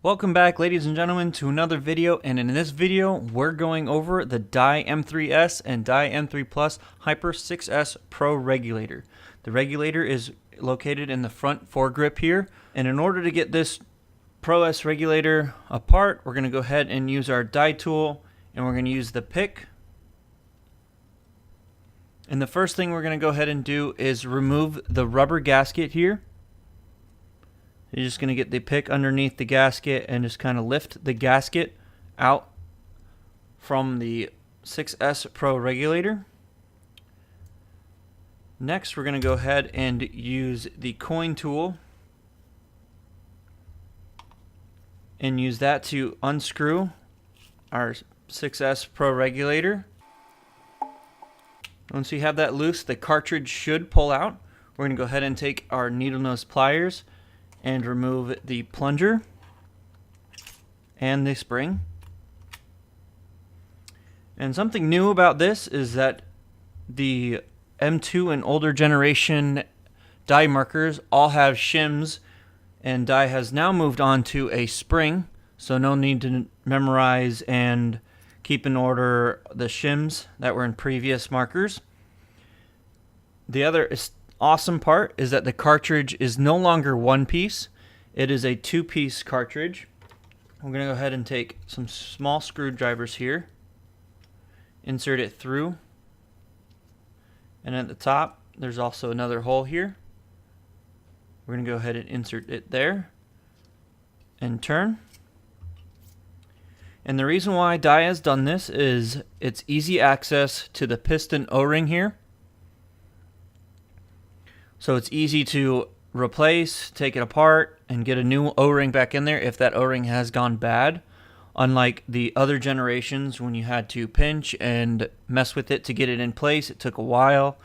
Welcome back, ladies and gentlemen, to another video, and in this video we're going over the Dye M3s and Dye M3 Plus Hyper 6S Pro regulator. The regulator is located in the front foregrip here, and in order to get this Pro S regulator apart, we're going to go ahead and use our die tool, and we're going to use the pick. And the first thing we're going to go ahead and do is remove the rubber gasket here. You're just going to get the pick underneath the gasket and just kind of lift the gasket out from the 6S Pro regulator. Next, we're going to go ahead and use the coin tool and use that to unscrew our 6S Pro regulator. Once you have that loose, the cartridge should pull out. We're going to go ahead and take our needle nose pliers and remove the plunger and the spring. And something new about this is that the M2 and older generation die markers all have shims, and die has now moved on to a spring, so no need to memorize and keep in order the shims that were in previous markers. The other awesome part is that the cartridge is no longer one piece. It is a two-piece cartridge. I'm going to go ahead and take some small screwdrivers here, insert it through, and at the top there's also another hole here. We're going to go ahead and insert it there and turn. And the reason why die has done this is it's easy access to the piston O-ring here. So it's easy to replace, take it apart, and get a new O-ring back in there if that O-ring has gone bad. Unlike the other generations when you had to pinch and mess with it to get it in place, it took a while.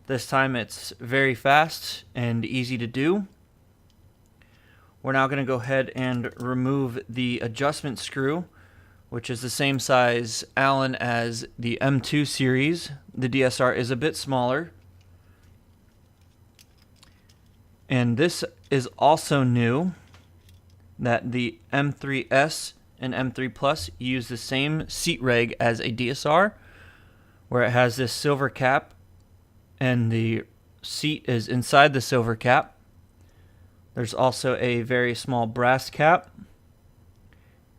This time it's very fast and easy to do. We're now going to go ahead and remove the adjustment screw, which is the same size Allen as the M2 series. The DSR is a bit smaller. And this is also new, that the M3s and M3 Plus use the same seat reg as a DSR, where it has this silver cap and the seat is inside the silver cap. There's also a very small brass cap,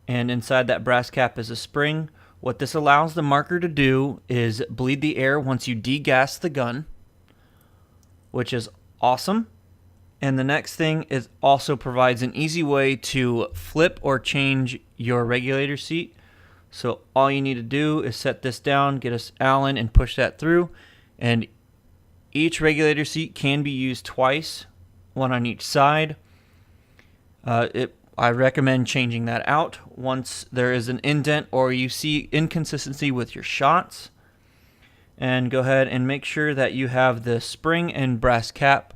and inside that brass cap is a spring. What this allows the marker to do is bleed the air once you degas the gun, which is awesome. And the next thing is also provides an easy way to flip or change your regulator seat. So all you need to do is set this down, get us Allen, and push that through. And each regulator seat can be used twice, one on each side. I recommend changing that out once there is an indent or you see inconsistency with your shots. And go ahead and make sure that you have the spring and brass cap.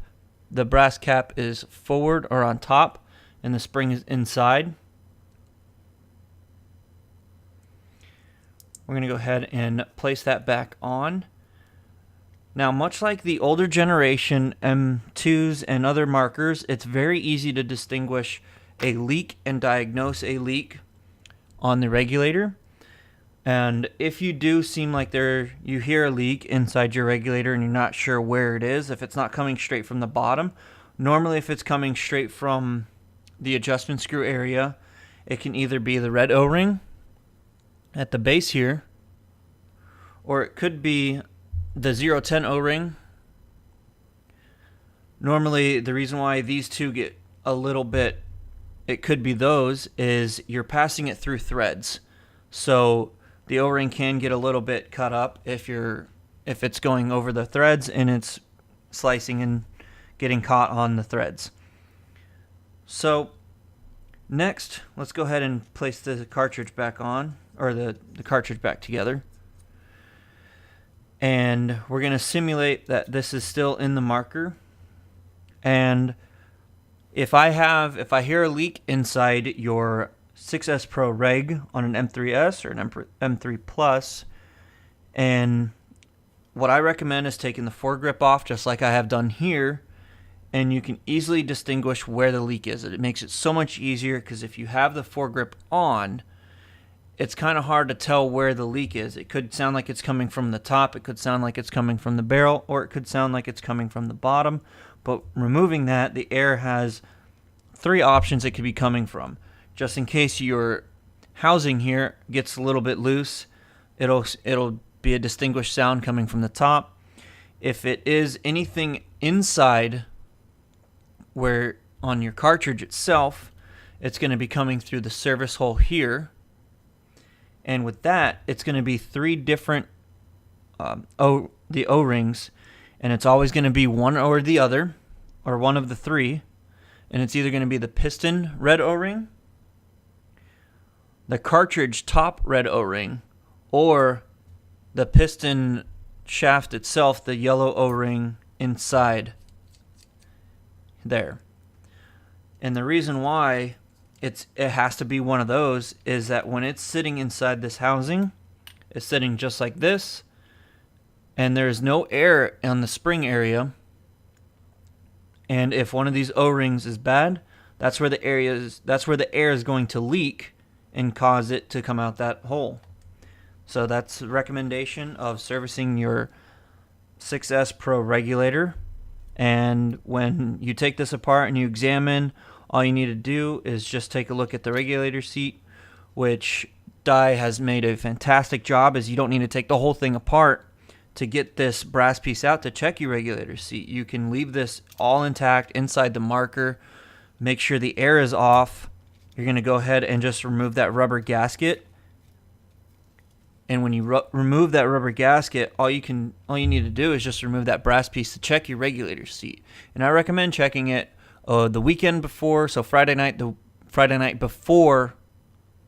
The brass cap is forward or on top, and the spring is inside. We're going to go ahead and place that back on. Now, much like the older generation M2s and other markers, it's very easy to distinguish a leak and diagnose a leak on the regulator. And if you do seem like you hear a leak inside your regulator and you're not sure where it is, if it's not coming straight from the bottom, normally if it's coming straight from the adjustment screw area, it can either be the red O-ring at the base here, or it could be the 010 O-ring. Normally the reason why these two get a little bit, it could be those, is you're passing it through threads. So the O-ring can get a little bit cut up if it's going over the threads and it's slicing and getting caught on the threads. So next, let's go ahead and place the cartridge back on, or the cartridge back together. And we're going to simulate that this is still in the marker. And if I hear a leak inside your 6S Pro reg on an M3s or an M3 Plus, and what I recommend is taking the foregrip off, just like I have done here, and you can easily distinguish where the leak is. It makes it so much easier because if you have the foregrip on, it's kind of hard to tell where the leak is. It could sound like it's coming from the top, it could sound like it's coming from the barrel, or it could sound like it's coming from the bottom. But removing that, the air has 3 options it could be coming from. Just in case your housing here gets a little bit loose, it'll be a distinguished sound coming from the top. If it is anything inside where on your cartridge itself, it's going to be coming through the service hole here. And with that, it's going to be 3 different the O-rings, and it's always going to be one or the other, or one of the 3. And it's either going to be the piston red O-ring, the cartridge top red O-ring, or the piston shaft itself, the yellow O-ring inside there. And the reason why it has to be one of those is that when it's sitting inside this housing, it's sitting just like this, and there's no air on the spring area. And if one of these O-rings is bad, that's where the air is going to leak and cause it to come out that hole. So that's the recommendation of servicing your 6S Pro regulator. And when you take this apart and you examine, all you need to do is just take a look at the regulator seat, which Dye has made a fantastic job, as you don't need to take the whole thing apart to get this brass piece out to check your regulator seat. You can leave this all intact inside the marker, make sure the air is off. You're going to go ahead and just remove that rubber gasket. And when you remove that rubber gasket, all you need to do is just remove that brass piece to check your regulator seat. And I recommend checking it the weekend before, so Friday night before,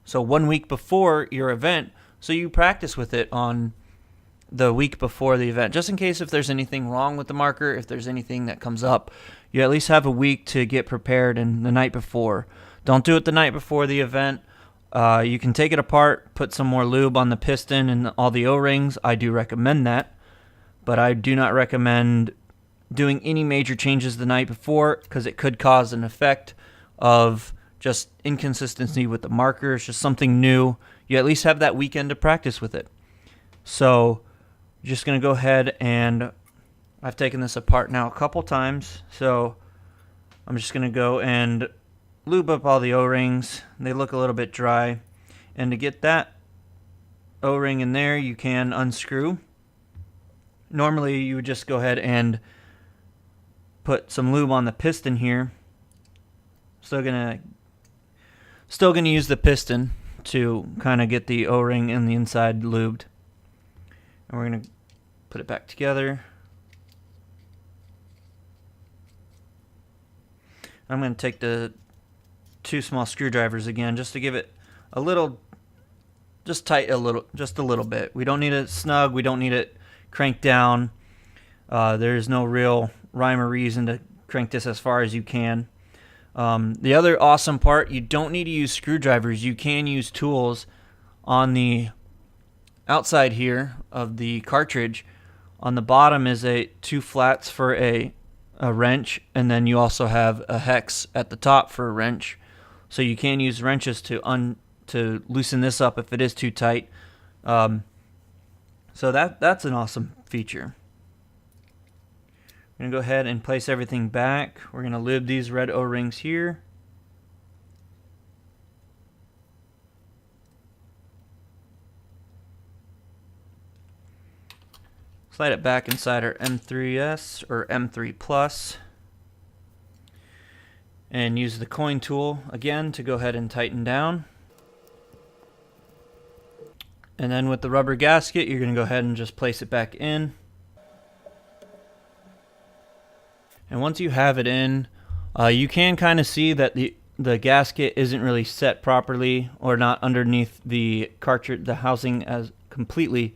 so 1 week before your event, so you practice with it on the week before the event, just in case if there's anything wrong with the marker, if there's anything that comes up, you at least have a week to get prepared. And the night before, don't do it the night before the event. You can take it apart, put some more lube on the piston and all the O-rings. I do recommend that, but I do not recommend doing any major changes the night before, because it could cause an effect of just inconsistency with the marker. It's just something new. You at least have that weekend to practice with it. So I'm just going to go ahead, and I've taken this apart now a couple times, so I'm just going to go and lube up all the O-rings. They look a little bit dry, and to get that O-ring in there, you can unscrew. Normally you would just go ahead and put some lube on the piston here. Still gonna use the piston to kind of get the O-ring in the inside lubed, and we're gonna put it back together. I'm gonna take the 2 small screwdrivers again, just to give it a little, just a little bit. We don't need it snug. We don't need it cranked down. There's no real rhyme or reason to crank this as far as you can. The other awesome part, you don't need to use screwdrivers. You can use tools on the outside here of the cartridge. On the bottom is 2 flats for a wrench, and then you also have a hex at the top for a wrench. So you can use wrenches to loosen this up if it is too tight. So that's an awesome feature. We're going to go ahead and place everything back. We're going to lube these red O-rings here. Slide it back inside our M3s or M3 Plus. And use the coin tool again to go ahead and tighten down. And then with the rubber gasket, you're going to go ahead and just place it back in. And once you have it in, you can kind of see that the gasket isn't really set properly, or not underneath the cartridge, the housing as completely.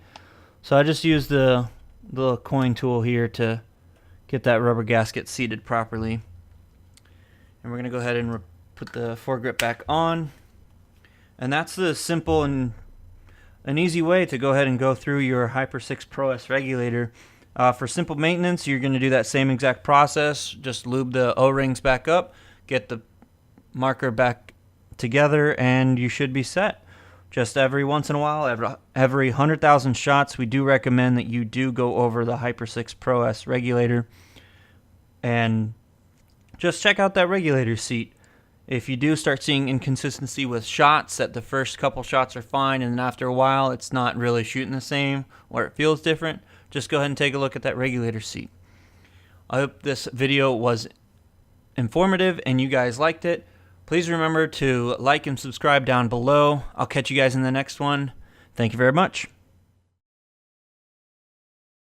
So I just use the little coin tool here to get that rubber gasket seated properly. And we're going to go ahead and put the foregrip back on. And that's the simple and an easy way to go ahead and go through your Hyper 6 Pro S regulator For simple maintenance, you're going to do that same exact process. Just lube the O-rings back up, get the marker back together, and you should be set. Just every once in a while, every 100,000 shots, we do recommend that you do go over the Hyper 6 Pro S regulator and just check out that regulator seat. If you do start seeing inconsistency with shots, that the first couple shots are fine and then after a while it's not really shooting the same or it feels different, just go ahead and take a look at that regulator seat. I hope this video was informative and you guys liked it. Please remember to like and subscribe down below. I'll catch you guys in the next one. Thank you very much.